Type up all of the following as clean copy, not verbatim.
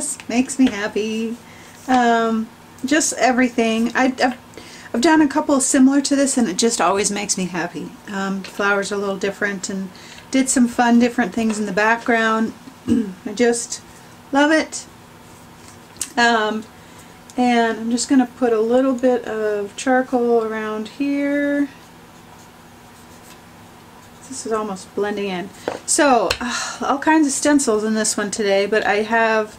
just makes me happy. Just everything. I've done a couple similar to this, and it just always makes me happy. Flowers are a little different, and did some fun different things in the background. I just love it. And I'm just going to put a little bit of charcoal around here. This is almost blending in. So, all kinds of stencils in this one today, but I have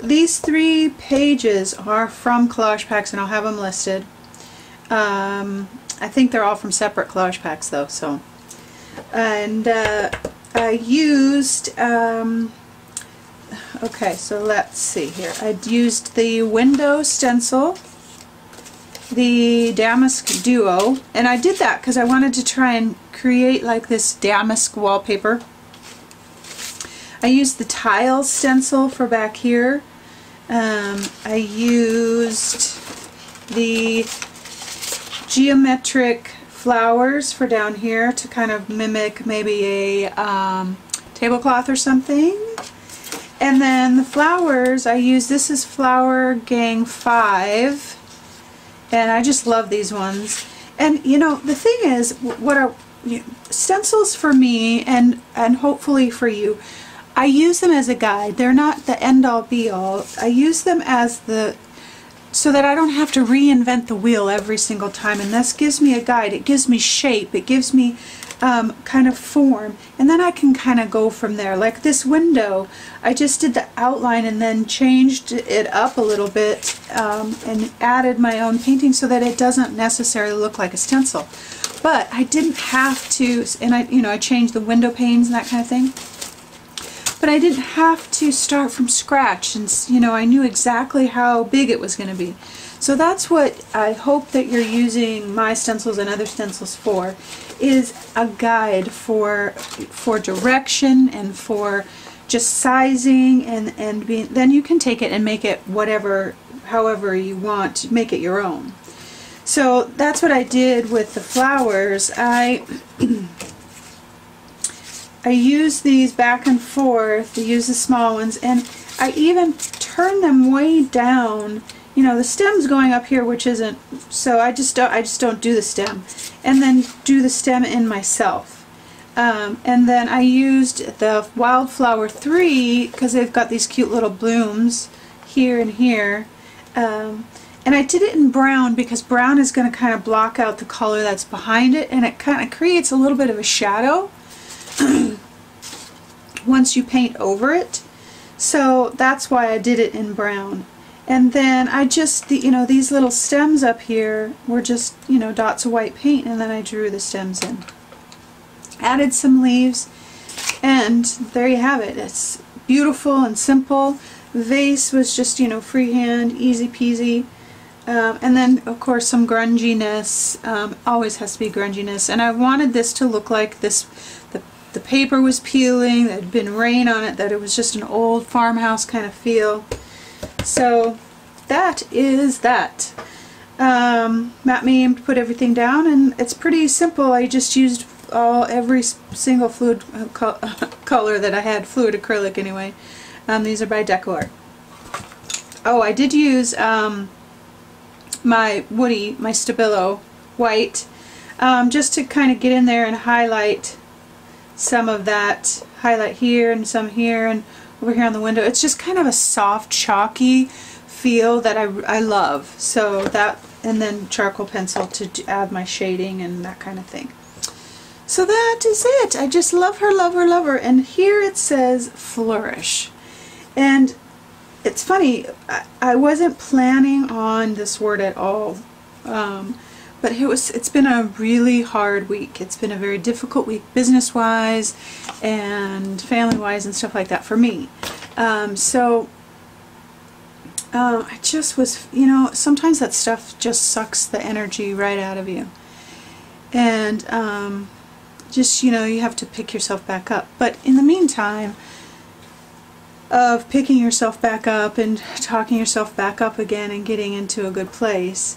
these 3 pages are from collage packs, and I'll have them listed. I think they're all from separate collage packs though, so. And I used, okay, so let's see here. I used the window stencil, the Damask Duo, and I did that because I wanted to try and create like this damask wallpaper. I used the tile stencil for back here. I used the geometric flowers for down here to kind of mimic maybe a tablecloth or something. And then the flowers I used, this is Flower Gang 5, and I just love these ones. And you know, the thing is, stencils for me and hopefully for you, I use them as a guide. They're not the end-all be-all. I use them as so that I don't have to reinvent the wheel every single time, and this gives me a guide. It gives me shape. It gives me kind of form, and then I can kind of go from there. Like this window, I just did the outline and then changed it up a little bit and added my own painting so that it doesn't necessarily look like a stencil. But I didn't have to, and I changed the window panes and that kind of thing. But I didn't have to start from scratch, and I knew exactly how big it was going to be. So that's what I hope that you're using my stencils and other stencils for, is a guide for direction and for just sizing, and then you can take it and make it however you want, make it your own. So that's what I did with the flowers. I use these back and forth, to use the small ones, and I even turn them way down. The stem's going up here, which isn't, so I just don't do the stem, and then do the stem in myself. And then I used the Wildflower 3 because they've got these cute little blooms here and here. And I did it in brown because brown is going to kind of block out the color that's behind it, and it kind of creates a little bit of a shadow once you paint over it. So that's why I did it in brown. And then I just, these little stems up here were just, dots of white paint, and then I drew the stems in. Added some leaves, and there you have it. It's beautiful and simple. The vase was just, freehand, easy peasy. And then, of course, some grunginess. Always has to be grunginess. And I wanted this to look like this. The paper was peeling, there had been rain on it, that it was just an old farmhouse kind of feel. So that is that. Matte medium, put everything down, and it's pretty simple. I just used every single fluid color that I had, fluid acrylic anyway. These are by Decor. Oh, I did use my Woody, my Stabilo white, just to kind of get in there and highlight some of that. Highlight here and some here and over here on the window. It's just kind of a soft, chalky feel that I love. So that, and then charcoal pencil to add my shading and that kind of thing. So that is it. I just love her, love her, love her. And here it says Flourish. And it's funny, I wasn't planning on this word at all. But it's been a really hard week. It's been a very difficult week business-wise and family-wise and stuff like that for me. So I just was, sometimes that stuff just sucks the energy right out of you. And just, you have to pick yourself back up. But in the meantime of picking yourself back up and talking yourself back up again and getting into a good place,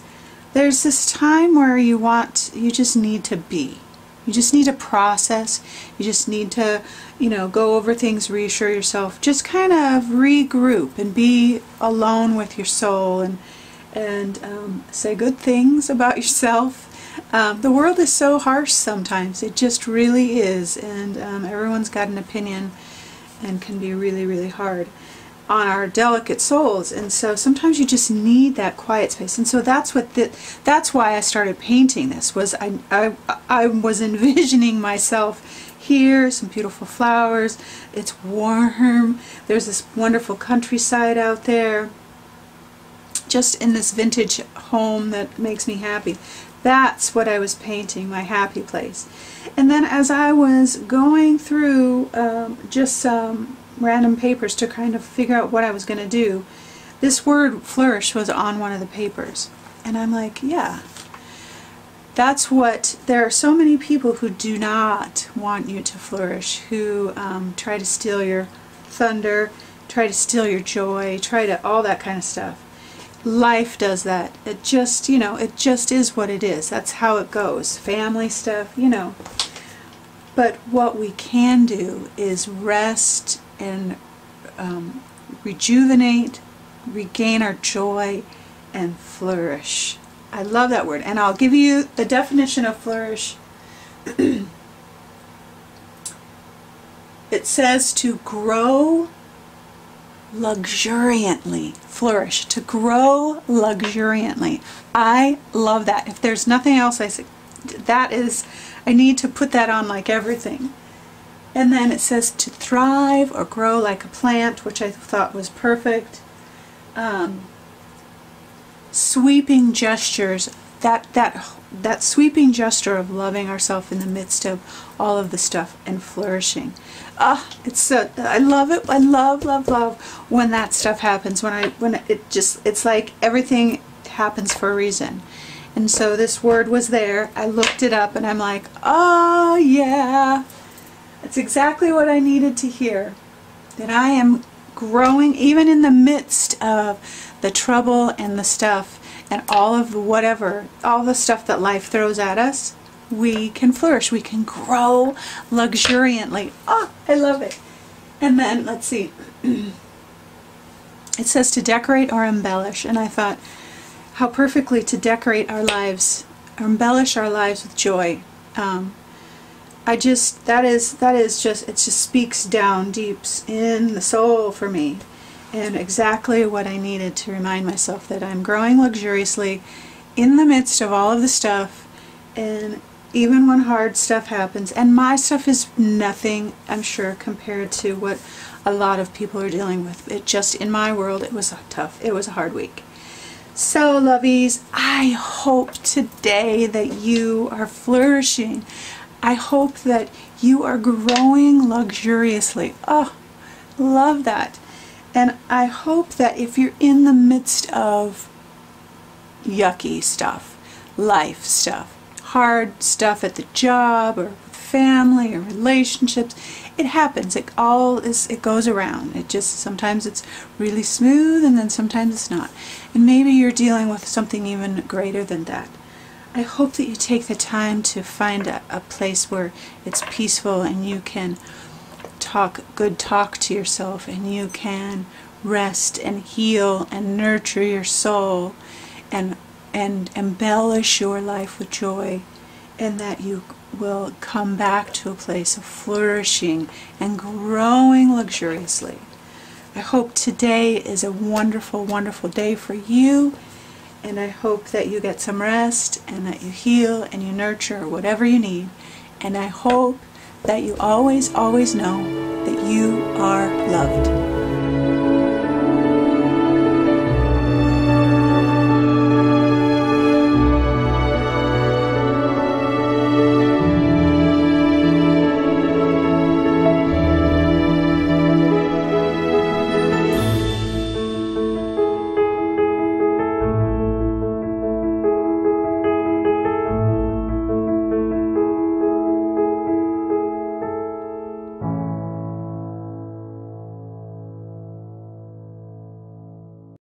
there's this time where you just need to be. You just need to process. You just need to, you know, go over things, reassure yourself. Just kind of regroup and be alone with your soul and say good things about yourself. The world is so harsh sometimes. It just really is. And everyone's got an opinion and can be really, really hard on our delicate souls. And so sometimes you just need that quiet space. And so that's why I started painting this. Was I was envisioning myself here, some beautiful flowers. It's warm. There's this wonderful countryside out there. Just in this vintage home that makes me happy. That's what I was painting, my happy place. And then as I was going through just some random papers to kind of figure out what I was going to do, this word flourish was on one of the papers. And I'm like, yeah, that's what, there are so many people who do not want you to flourish, who try to steal your thunder, try to steal your joy, try to, all that kind of stuff. Life does that. It just, you know, it just is what it is. That's how it goes. Family stuff, you know. But what we can do is rest and rejuvenate, regain our joy, and flourish. I love that word. And I'll give you the definition of flourish. It says to grow luxuriantly. Flourish. To grow luxuriantly. I love that. If there's nothing else, I say that is, I need to put that on like everything. And then it says to thrive or grow like a plant, which I thought was perfect. Sweeping gestures. That sweeping gesture of loving ourselves in the midst of all of the stuff and flourishing. It's so, I love it. I love when that stuff happens. When it's like everything happens for a reason. And so this word was there. I looked it up and I'm like, oh yeah, it's exactly what I needed to hear. That I am growing even in the midst of the trouble and the stuff and all of the whatever, all the stuff that life throws at us. We can flourish. We can grow luxuriantly. Oh, I love it. And then, let's see. It says to decorate or embellish. And I thought, how perfectly to decorate our lives, or embellish our lives with joy. That is just, it just speaks down deep in the soul for me. And exactly what I needed to remind myself that I'm growing luxuriously in the midst of all of the stuff, and even when hard stuff happens. And my stuff is nothing, I'm sure, compared to what a lot of people are dealing with. It just, in my world, it was tough. It was a hard week. So, lovies, I hope today that you are flourishing. I hope that you are growing luxuriously. Oh, love that. And I hope that if you're in the midst of yucky stuff, life stuff, hard stuff at the job or family or relationships, it happens. It goes around. It just, sometimes it's really smooth and then sometimes it's not. And maybe you're dealing with something even greater than that. I hope that you take the time to find a place where it's peaceful and you can talk to yourself, and you can rest and heal and nurture your soul and embellish your life with joy, and that you will come back to a place of flourishing and growing luxuriously. I hope today is a wonderful, wonderful day for you, and I hope that you get some rest and that you heal and you nurture whatever you need. And I hope that you always, always know that you are loved.